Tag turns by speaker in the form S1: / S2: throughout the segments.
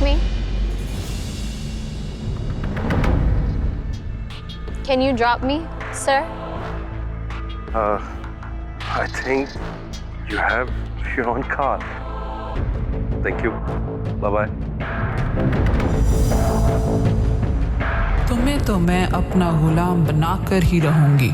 S1: me? Can you drop me, sir?
S2: I think you have your own car. Thank you. Bye-bye.
S3: तुम्हें तो मैं अपना गुलाम बनाकर ही रहूंगी।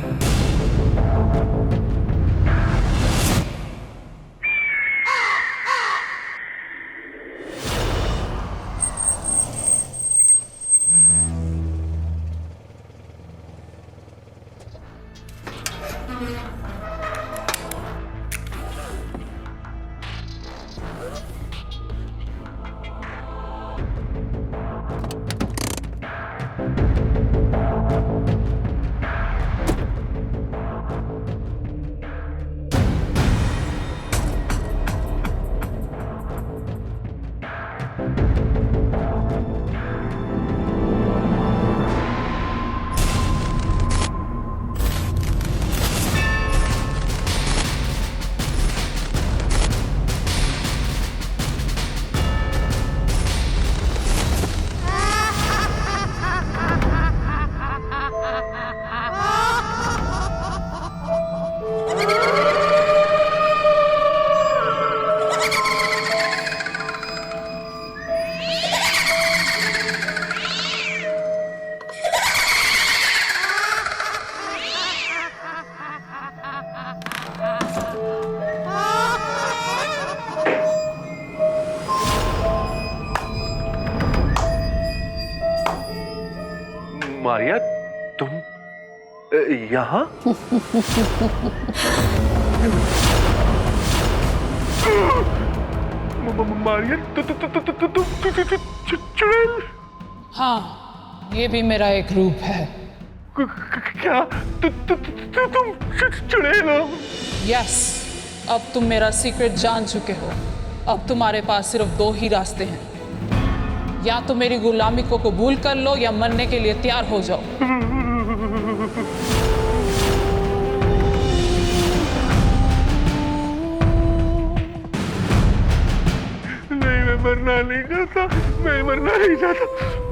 S2: मारिया, तुम यहाँ? मारिया, चुड़ैल?
S3: हाँ, ये भी मेरा एक रूप है।
S2: क्या? तुम चुड़ैल हो?
S3: यस, अब तुम मेरा सीक्रेट जान चुके हो। अब तुम्हारे पास सिर्फ दो ही रास्ते हैं, या तो मेरी गुलामी को कबूल कर लो या मरने के लिए तैयार हो जाओ।
S2: नहीं, मैं मरना नहीं चाहता। मैं मरना नहीं चाहता।